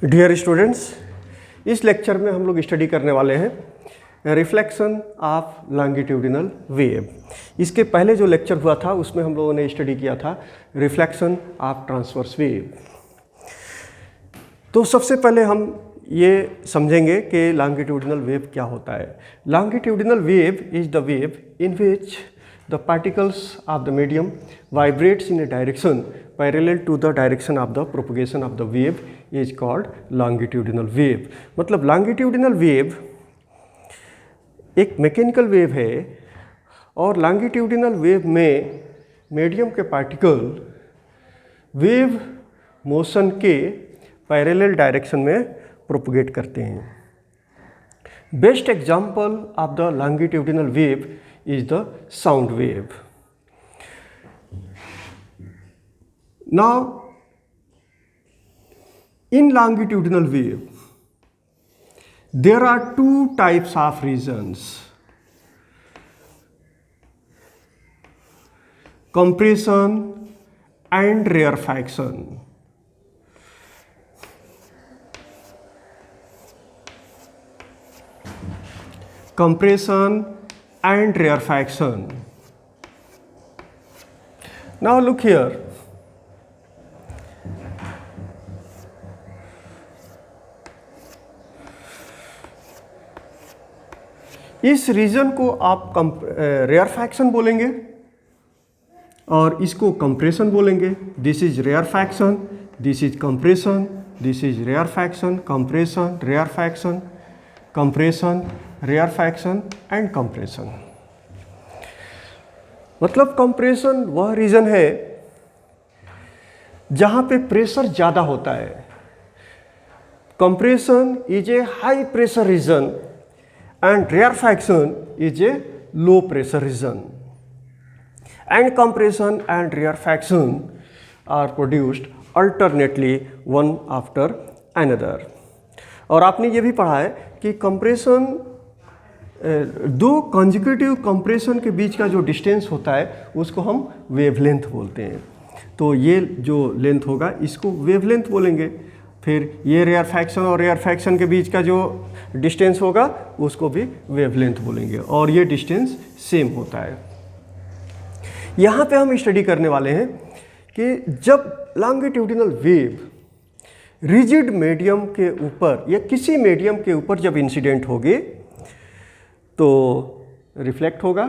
Dear students, इस lecture में हम लोग स्टडी करने वाले हैं रिफ्लेक्शन ऑफ लॉन्गिट्यूडिनल वेव। इसके पहले जो लेक्चर हुआ था उसमें हम लोगों ने स्टडी किया था रिफ्लेक्शन ऑफ ट्रांसवर्स वेव। तो सबसे पहले हम ये समझेंगे कि लॉन्गिट्यूडिनल वेव क्या होता है। Longitudinal wave is the wave in which the particles of the medium vibrates in a direction parallel to the direction of the propagation of the wave is called longitudinal wave। मतलब longitudinal wave एक mechanical wave है और longitudinal wave में medium के particle wave motion के parallel direction में propagate करते हैं। Best example of the longitudinal wave is the sound wave. Now, in longitudinal wave, there are two types of regions: compression and rarefaction. Compression and rarefaction. Now look here. इस region को आप rarefaction बोलेंगे और इसको compression बोलेंगे। This is rarefaction, this is compression, this is rarefaction, compression, rarefaction, compression, rarefaction and compression. मतलब compression वह region है जहां पे प्रेशर ज़्यादा होता है। Compression is a high pressure region and rarefaction is a low pressure region. And compression and rarefaction are produced alternately one after another. और आपने ये भी पढ़ा है कि कंप्रेशन दो कंसेक्यूटिव कंप्रेशन के बीच का जो डिस्टेंस होता है उसको हम वेवलेंथ बोलते हैं। तो ये जो लेंथ होगा इसको वेवलेंथ बोलेंगे। फिर ये रेयरफैक्शन और रेयरफैक्शन के बीच का जो डिस्टेंस होगा उसको भी वेवलेंथ बोलेंगे और ये डिस्टेंस सेम होता है। यहाँ पे हम स्टडी करने वाले हैं कि जब लॉन्गिट्यूडिनल वेव रिजिड मीडियम के ऊपर या किसी मीडियम के ऊपर जब इंसिडेंट होगी तो रिफ्लेक्ट होगा।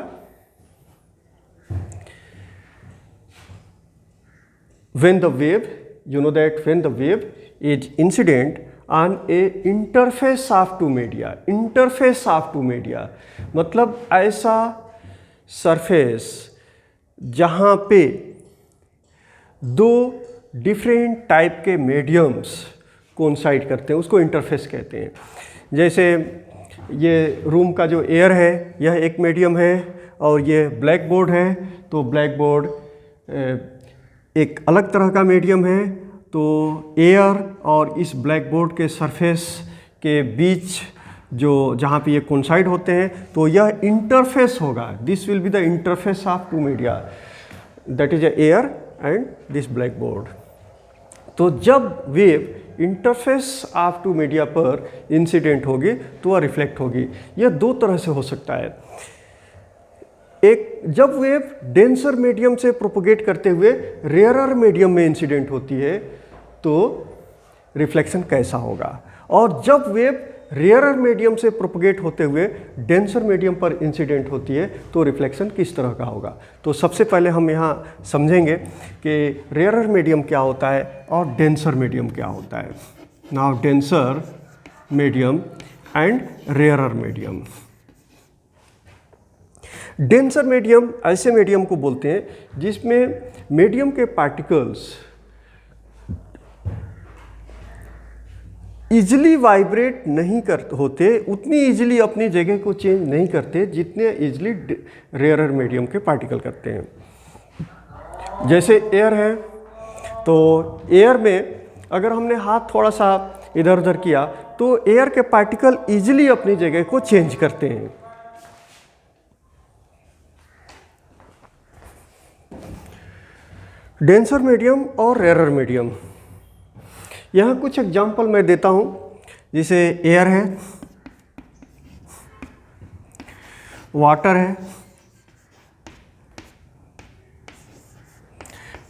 When the wave, you know that when the wave is incident on a interface of two media, interface of two media मतलब ऐसा सरफेस जहाँ पे दो डिफरेंट टाइप के मीडियम्स कोइंसाइड करते हैं उसको इंटरफेस कहते हैं। जैसे ये रूम का जो एयर है यह एक मीडियम है और ये ब्लैक बोर्ड है, तो ब्लैक बोर्ड एक अलग तरह का मीडियम है। तो एयर और इस ब्लैक बोर्ड के सरफेस के बीच जो जहाँ पे ये कोइंसाइड होते हैं तो यह इंटरफेस होगा। This will be the interface of two media, that is air and this black board. तो जब wave interface of two media पर इंसिडेंट होगी तो वह रिफ्लेक्ट होगी। यह दो तरह से हो सकता है। एक, जब वेव डेंसर मीडियम से प्रोपोगेट करते हुए रेयरर मीडियम में इंसिडेंट होती है तो रिफ्लेक्शन कैसा होगा, और जब वेव रेयरर मीडियम से प्रोपोगेट होते हुए डेंसर मीडियम पर इंसिडेंट होती है तो रिफ्लेक्शन किस तरह का होगा। तो सबसे पहले हम यहाँ समझेंगे कि रेयरर मीडियम क्या होता है और डेंसर मीडियम क्या होता है। Now denser medium and rarer medium. Denser medium ऐसे मीडियम को बोलते हैं जिसमें मीडियम के पार्टिकल्स इजली वाइब्रेट नहीं होते, उतनी इजीली अपनी जगह को चेंज नहीं करते जितने इजली रेयरर मीडियम के पार्टिकल करते हैं। जैसे एयर है तो एयर में अगर हमने हाथ थोड़ा सा इधर उधर किया तो एयर के पार्टिकल इजीली अपनी जगह को चेंज करते हैं। डेंसर मीडियम और रेयरर मीडियम यहाँ कुछ एग्जाम्पल मैं देता हूँ, जैसे एयर है, वाटर है,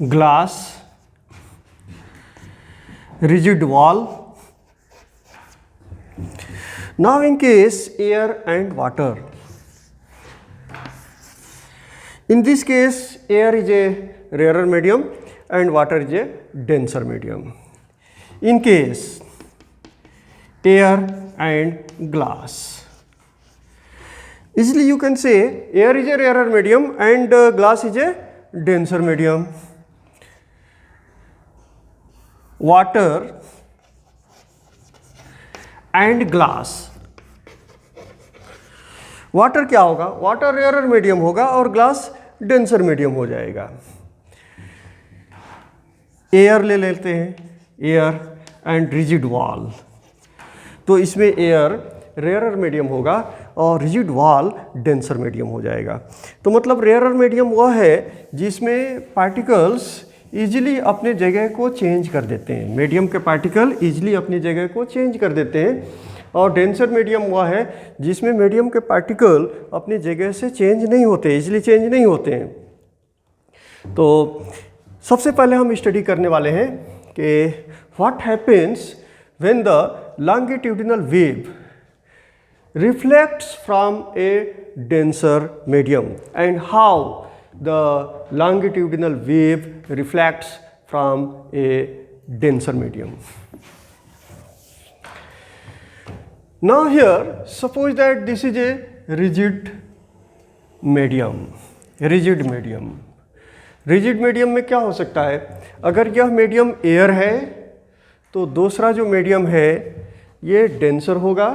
glass, rigid wall. Now in case air and water, in this case air is a rarer medium and water is a denser medium. In case air and glass, easily you can say air is a rarer medium and glass is a denser medium. Water and glass, water क्या होगा, water rare medium होगा और glass denser medium हो जाएगा। Air ले लेते हैं, air and rigid wall, तो इसमें एयर रेयर मीडियम होगा और रिजिड वॉल डेंसर मीडियम हो जाएगा। तो मतलब रेयर मीडियम वह है जिसमें पार्टिकल्स ईजिली अपने जगह को चेंज कर देते हैं, मीडियम के पार्टिकल ईजिली अपनी जगह को चेंज कर देते हैं। और डेंसर मीडियम वह है जिसमें मीडियम के पार्टिकल अपनी जगह से चेंज नहीं होते, ईजिली चेंज नहीं होते हैं। तो सबसे पहले हम स्टडी करने वाले हैं कि what happens when the longitudinal wave reflects from A denser medium and how the longitudinal wave reflects from a denser medium. Now here suppose that this is a rigid medium. rigid medium में क्या हो सकता है, अगर यह medium air है तो दूसरा जो मीडियम है ये डेंसर होगा,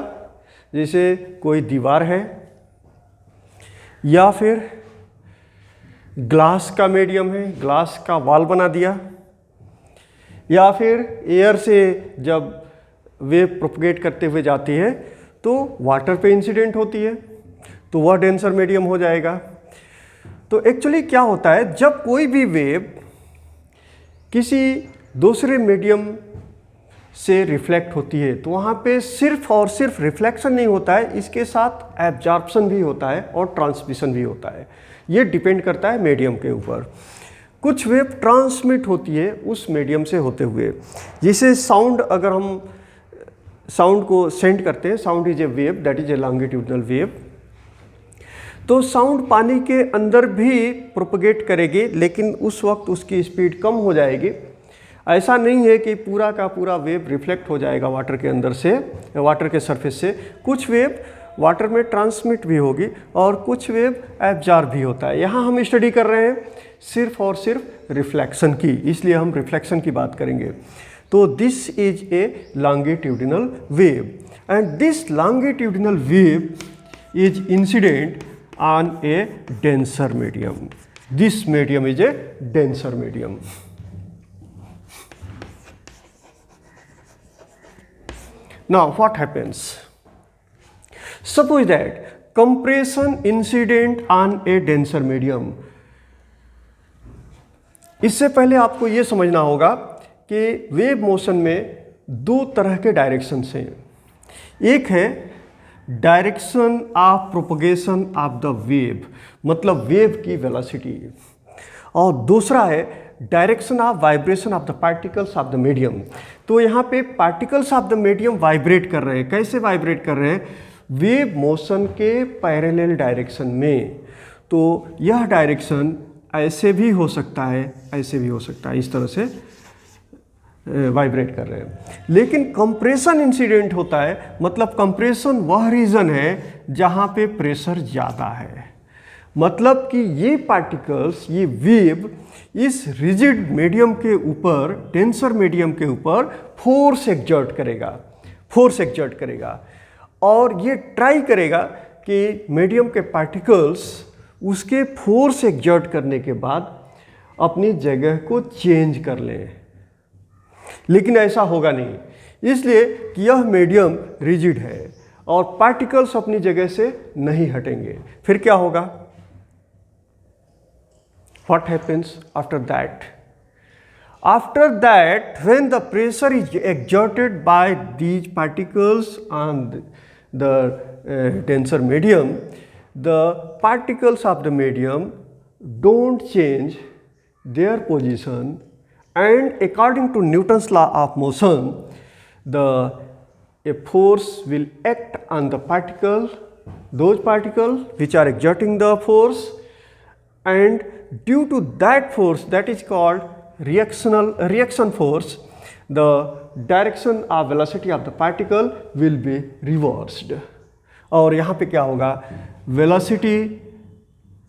जैसे कोई दीवार है या फिर ग्लास का मीडियम है, ग्लास का वॉल बना दिया, या फिर एयर से जब वेव प्रोपगेट करते हुए जाती है तो वाटर पे इंसिडेंट होती है तो वह डेंसर मीडियम हो जाएगा। तो एक्चुअली क्या होता है, जब कोई भी वेव किसी दूसरे मीडियम से रिफ्लेक्ट होती है तो वहाँ पे सिर्फ और सिर्फ रिफ्लेक्शन नहीं होता है, इसके साथ एब्जॉर्प्शन भी होता है और ट्रांसमिशन भी होता है। ये डिपेंड करता है मीडियम के ऊपर। कुछ वेव ट्रांसमिट होती है उस मीडियम से होते हुए, जैसे साउंड, अगर हम साउंड को सेंड करते हैं, sound is a wave, that is a longitudinal wave, तो साउंड पानी के अंदर भी प्रोपगेट करेगी लेकिन उस वक्त उसकी स्पीड कम हो जाएगी। ऐसा नहीं है कि पूरा का पूरा वेव रिफ्लेक्ट हो जाएगा वाटर के अंदर से, वाटर के सरफेस से। कुछ वेव वाटर में ट्रांसमिट भी होगी और कुछ वेव एब्जॉर्ब भी होता है। यहाँ हम स्टडी कर रहे हैं सिर्फ और सिर्फ रिफ्लेक्शन की, इसलिए हम रिफ्लेक्शन की बात करेंगे। तो this is A longitudinal wave and this longitudinal wave is incident on a denser medium. This medium is a denser medium. Now what happens? Suppose that compression incident on a denser medium. इससे पहले आपको ये समझना होगा कि wave motion में दो तरह के डायरेक्शंस हैं। एक है direction of propagation of the wave, मतलब वेव की वेलोसिटी, और दूसरा है direction of vibration of the particles of the medium. तो यहाँ पे particles of the medium vibrate कर रहे हैं। कैसे वाइब्रेट कर रहे हैं? वेव मोशन के पैरेलल डायरेक्शन में। तो यह डायरेक्शन ऐसे भी हो सकता है, ऐसे भी हो सकता है, इस तरह से वाइब्रेट कर रहे हैं। लेकिन कंप्रेशन इंसिडेंट होता है, मतलब कंप्रेशन वह रीजन है जहाँ पे प्रेशर ज़्यादा है, मतलब कि ये पार्टिकल्स, ये वेव इस रिजिड मीडियम के ऊपर, डेंसर मीडियम के ऊपर फोर्स एक्सर्ट करेगा, फोर्स एक्सर्ट करेगा, और ये ट्राई करेगा कि मीडियम के पार्टिकल्स उसके फोर्स एक्सर्ट करने के बाद अपनी जगह को चेंज कर लें। लेकिन ऐसा होगा नहीं, इसलिए कि यह मीडियम रिजिड है और पार्टिकल्स अपनी जगह से नहीं हटेंगे। फिर क्या होगा? What happens after that? After that, when the pressure is exerted by these particles on the denser medium, the particles of the medium don't change their position, and according to Newton's law of motion, a force will act on the particle, those particles which are exerting the force, and due to that force, that is called reaction force, the direction of velocity of the particle will be reversed. और यहाँ पे क्या होगा, velocity,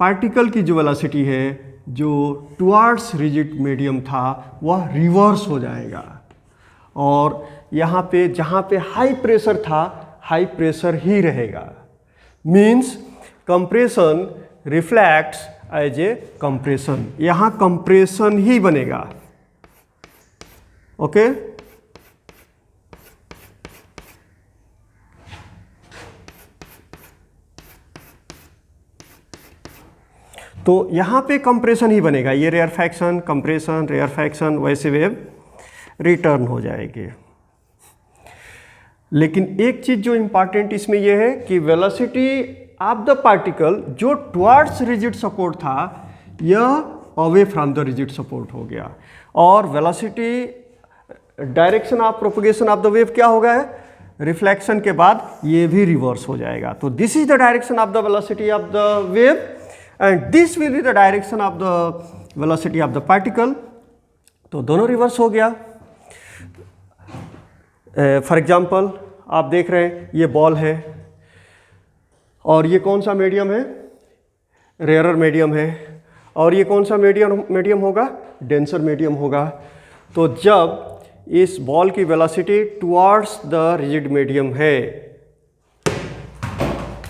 particle की जो velocity है जो towards rigid medium था वह रिवर्स हो जाएगा, और यहाँ पे जहाँ पे हाई प्रेशर था हाई प्रेशर ही रहेगा. Means compression reflects as a compression, यहाँ कंप्रेशन ही बनेगा. ओके तो यहाँ पे कंप्रेशन ही बनेगा. ये रेयरफैक्शन, कंप्रेशन, रेयरफैक्शन, वैसे वेव रिटर्न हो जाएगी. लेकिन एक चीज़ जो इम्पॉर्टेंट इसमें यह है कि वेलोसिटी ऑफ द पार्टिकल जो टुवर्ड्स रिजिड सपोर्ट था यह away from the rigid support हो गया, और velocity direction of propagation of the wave क्या हो गया है, रिफ्लेक्शन के बाद ये भी रिवर्स हो जाएगा. तो this is the direction of the velocity of the wave and this will be the direction of the velocity of the particle. तो दोनों रिवर्स हो गया. फॉर एग्जाम्पल आप देख रहे हैं ये बॉल है और ये कौन सा मीडियम है, रेयरर मीडियम है, और ये कौन सा मीडियम होगा, डेंसर मीडियम होगा. तो जब इस बॉल की velocity towards the rigid medium है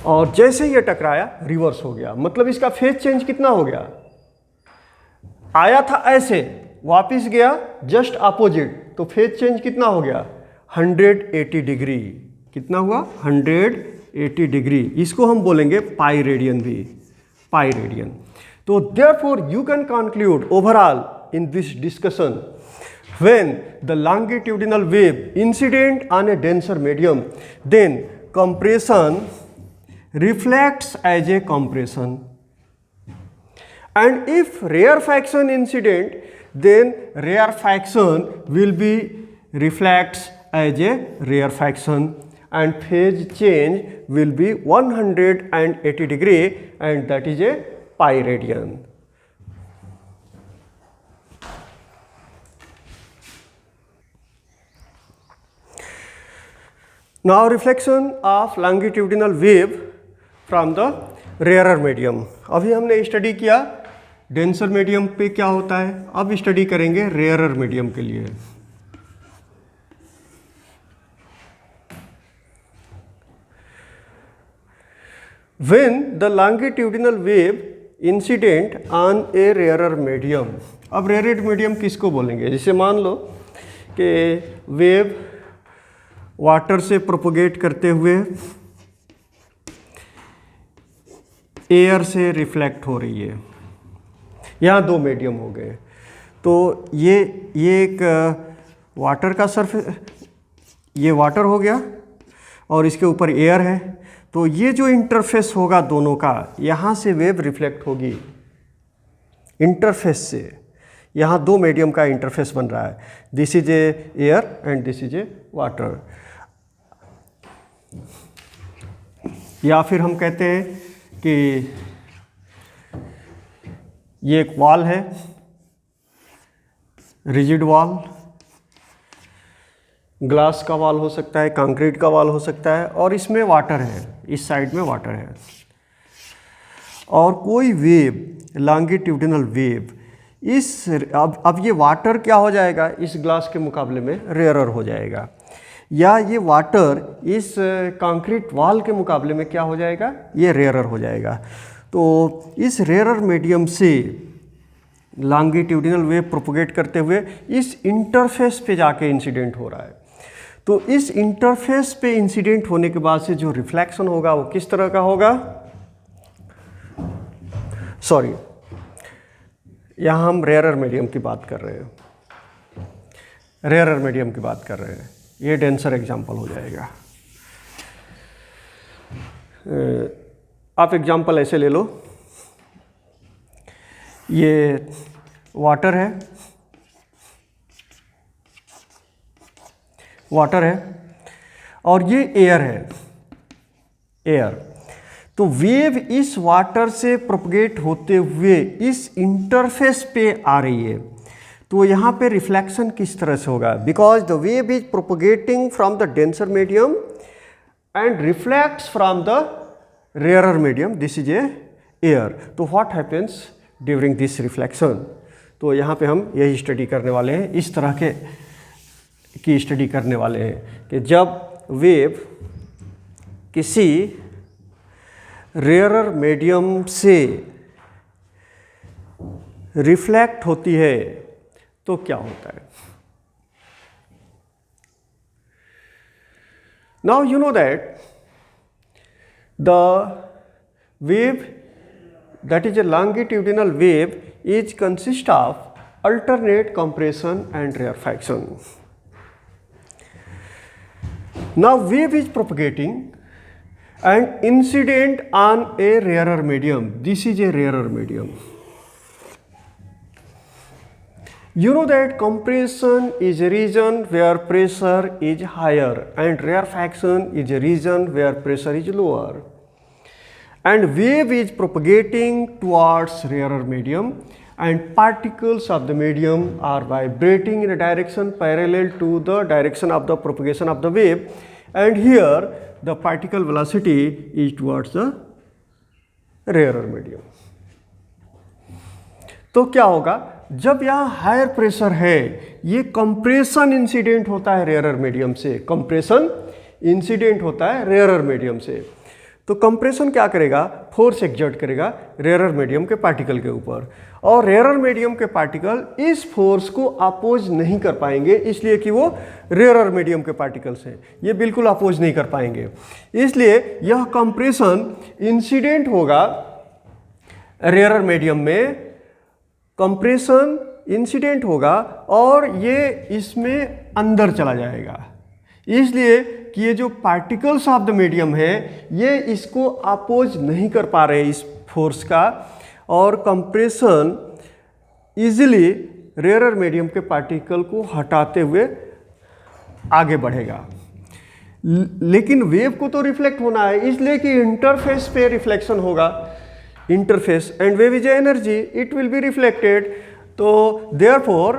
और जैसे ये टकराया रिवर्स हो गया, मतलब इसका फेज चेंज कितना हो गया, आया था ऐसे वापस गया जस्ट अपोजिट, तो फेज चेंज कितना हो गया 180 डिग्री. कितना हुआ 180 डिग्री. इसको हम बोलेंगे पाई रेडियन भी, पाई रेडियन. तो therefore you can conclude overall in this discussion when the longitudinal wave incident on a denser medium then compression reflects as a compression, and if rarefaction incident then rarefaction will be reflects as a rarefaction and phase change will be 180 degree and that is a pi radian. Now reflection of longitudinal wave from the rarer medium. अभी हमने study किया denser medium पे क्या होता है, अब study करेंगे rarer medium के लिए. When the longitudinal wave incident on A rarer medium. अब रेयरर मीडियम किसको बोलेंगे, जैसे मान लो कि वेव वाटर से प्रोपोगेट करते हुए एयर से रिफ्लेक्ट हो रही है, यहाँ दो मीडियम हो गए. तो ये एक वाटर का सरफेस, ये वाटर हो गया और इसके ऊपर एयर है. तो ये जो इंटरफेस होगा दोनों का, यहाँ से वेव रिफ्लेक्ट होगी इंटरफेस से. यहाँ दो मीडियम का इंटरफेस बन रहा है, this is a air and this is A water. या फिर हम कहते हैं कि ये एक वॉल है, रिजिड वॉल, ग्लास का वॉल हो सकता है, कंक्रीट का वॉल हो सकता है, और इसमें वाटर है, इस साइड में वाटर है. और कोई वेव लॉन्गिट्यूडिनल वेव इस अब ये वाटर क्या हो जाएगा, इस ग्लास के मुकाबले में रेयरर हो जाएगा, या ये वाटर इस कंक्रीट वॉल के मुकाबले में क्या हो जाएगा, ये रेयरर हो जाएगा. तो इस रेयरर मीडियम से लॉन्गिट्यूडिनल वेव प्रोपोगेट करते हुए इस इंटरफेस पे जाके इंसिडेंट हो रहा है. तो इस इंटरफेस पे इंसिडेंट होने के बाद से जो रिफ्लेक्शन होगा वो किस तरह का होगा, सॉरी यहाँ हम रेयरर मीडियम की बात कर रहे हैं. रेयरर मीडियम की बात कर रहे हैं, ये डेंसर एग्जाम्पल हो जाएगा। आप एग्जाम्पल ऐसे ले लो, ये वाटर है, और ये एयर है, एयर। तो वेव इस वाटर से प्रोपगेट होते हुए इस इंटरफेस पे आ रही है, तो यहाँ पे रिफ्लेक्शन किस तरह से होगा? Because the wave is propagating from the denser medium and reflects from the rarer medium, this is a air. तो what happens during this reflection? तो यहाँ पे हम यही स्टडी करने वाले हैं, इस तरह की स्टडी करने वाले हैं कि जब वेव किसी रेयरर मीडियम से रिफ्लेक्ट होती है तो क्या होता है। Now you know that the wave that is a longitudinal wave is consist of alternate compression and rarefaction. Now wave is propagating and incident on a rarer medium. This is a rarer medium. You know that compression is a region where pressure is higher and rarefaction is a region where pressure is lower. And wave is propagating towards rarer medium and particles of the medium are vibrating in a direction parallel to the direction of the propagation of the wave, and here the particle velocity is towards the rarer medium. तो क्या होगा, जब यहाँ higher pressure है, ये compression incident होता है rarer medium से, कंप्रेशन इंसिडेंट होता है रेयरर मीडियम से। तो कंप्रेशन क्या करेगा, फोर्स एक्सर्ट करेगा रेयरर मीडियम के पार्टिकल के ऊपर, और रेयरर मीडियम के पार्टिकल इस फोर्स को अपोज नहीं कर पाएंगे, इसलिए कि वो रेयरर मीडियम के पार्टिकल्स हैं, ये बिल्कुल अपोज नहीं कर पाएंगे। इसलिए यह कंप्रेशन इंसिडेंट होगा रेयरर मीडियम में, कंप्रेशन इंसिडेंट होगा और ये इसमें अंदर चला जाएगा, इसलिए कि ये जो पार्टिकल्स ऑफ द मीडियम है ये इसको अपोज नहीं कर पा रहे इस फोर्स का, और कंप्रेशन इजीली रेयरर मीडियम के पार्टिकल को हटाते हुए आगे बढ़ेगा। लेकिन वेव को तो रिफ्लेक्ट होना है, इसलिए कि इंटरफेस पे रिफ्लेक्शन होगा, interface, and wave is energy, it will be reflected. तो therefore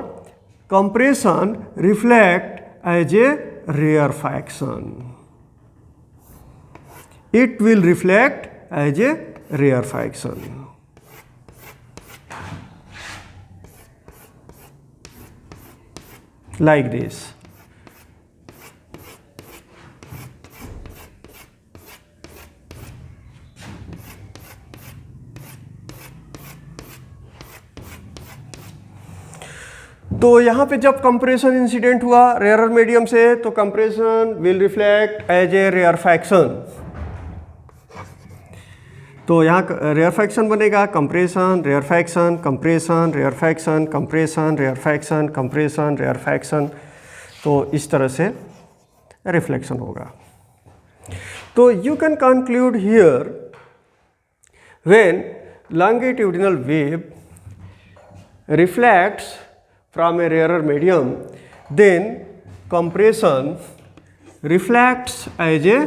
compression reflect as a rarefaction. It will reflect as a rarefaction. Like this. तो यहाँ पे जब कंप्रेशन इंसिडेंट हुआ रेयरर मीडियम से, तो compression will reflect as a rarefaction. तो यहाँ रेयरफैक्शन बनेगा, compression, rarefaction, compression, rarefaction, compression, rarefaction, compression, rarefaction, तो इस तरह से रिफ्लेक्शन होगा। तो you can conclude here when longitudinal wave reflects from a rarer medium, then compression reflects as a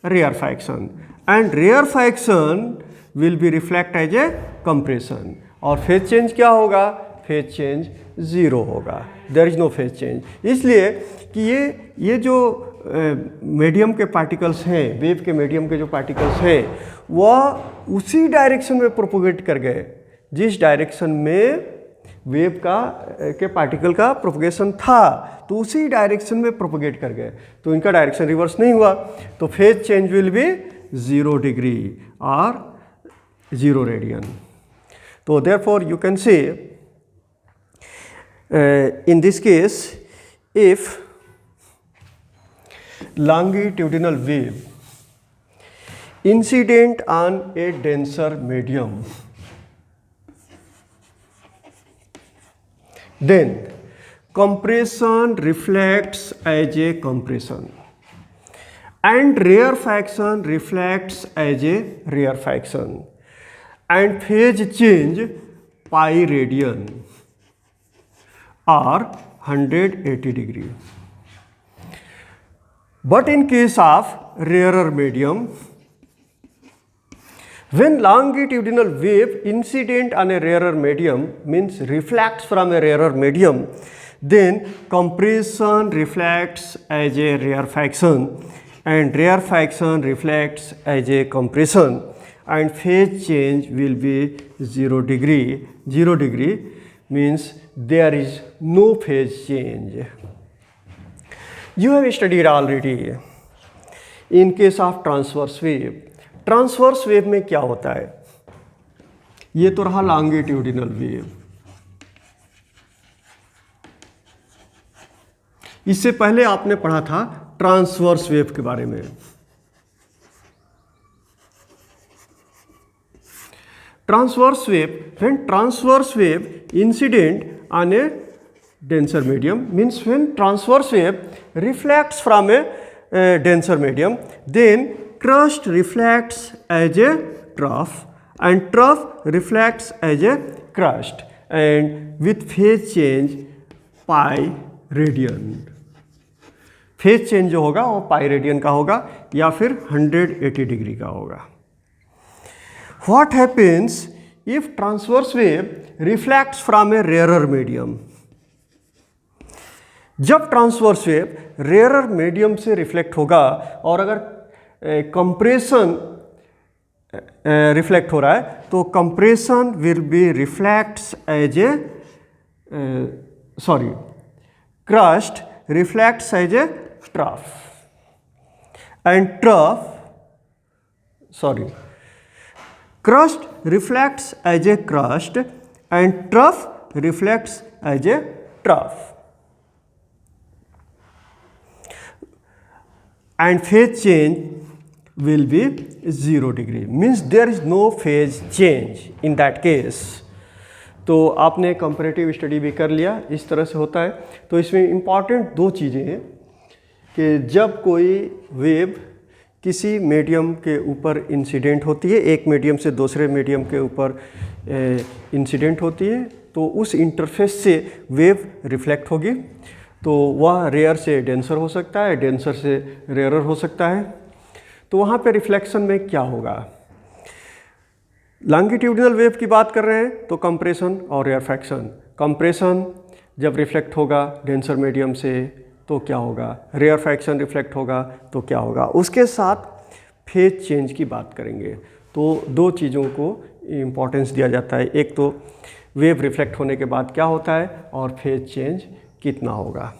rarefaction, and rarefaction will be reflect as a compression, और phase change क्या होगा, phase change zero होगा, there is no phase change. इसलिए कि ये जो medium के particles हैं, वेव के मीडियम के जो पार्टिकल्स हैं, वह उसी डायरेक्शन में प्रोपोगेट कर गए जिस डायरेक्शन में वेव के पार्टिकल का प्रोपगेशन था, तो उसी डायरेक्शन में प्रोपगेट कर गए, तो इनका डायरेक्शन रिवर्स नहीं हुआ, तो phase change will be 0 degree और 0 रेडियन। तो therefore you can say in this case if longitudinal wave incident on a denser medium, then compression reflects as a compression and rarefaction reflects as a rarefaction and phase change pi radian are 180 degree. But in case of rarer medium, when longitudinal wave incident on a rarer medium means reflects from a rarer medium, then compression reflects as a rarefaction and rarefaction reflects as a compression and phase change will be 0 degree. 0 degree means there is no phase change. You have studied already in case of transverse wave. Transverse wave में क्या होता है? ये तो रहा longitudinal wave. इससे पहले आपने पढ़ा था ट्रांसवर्स वेव के बारे में। Transverse wave, when transverse wave incident on A denser medium means when transverse wave reflects from a denser medium, then crust reflects as a trough and trough reflects as a crust and with phase change pi radian. phase change जो होगा वो pi radian का होगा या फिर 180 degree का होगा. What happens if transverse wave reflects from a rarer medium? जब ट्रांसवर्स वेव रेयर मीडियम से रिफ्लेक्ट होगा और अगर कंप्रेशन रिफ्लेक्ट हो रहा है तो compression will be reflects as a crest reflects as a trough and crest reflects as a crest and trough reflects as a trough. And phase change will be 0 degree, means there is no phase change in that case. तो आपने comparative study भी कर लिया, इस तरह से होता है. तो इसमें इम्पॉर्टेंट दो चीज़ें हैं कि जब कोई वेव किसी मीडियम के ऊपर इंसिडेंट होती है, एक मीडियम से दूसरे मीडियम के ऊपर इंसिडेंट होती है, तो उस इंटरफेस से वेव रिफ्लेक्ट होगी. तो वह रेयर से डेंसर हो सकता है, डेंसर से रेयरर हो सकता है. तो वहाँ पे रिफ्लेक्शन में क्या होगा? लॉन्गिट्यूडिनल वेव की बात कर रहे हैं तो कंप्रेशन और रेयरफैक्शन. कंप्रेशन जब रिफ्लेक्ट होगा डेंसर मीडियम से तो क्या होगा? रेयरफैक्शन रिफ्लेक्ट होगा तो क्या होगा? उसके साथ फेज चेंज की बात करेंगे. तो दो चीज़ों को इम्पोर्टेंस दिया जाता है, एक तो वेव रिफ्लेक्ट होने के बाद क्या होता है और फेज चेंज कितना होगा.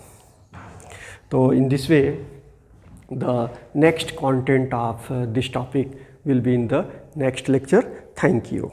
तो in this way the next content of this topic will be in the next lecture. Thank you.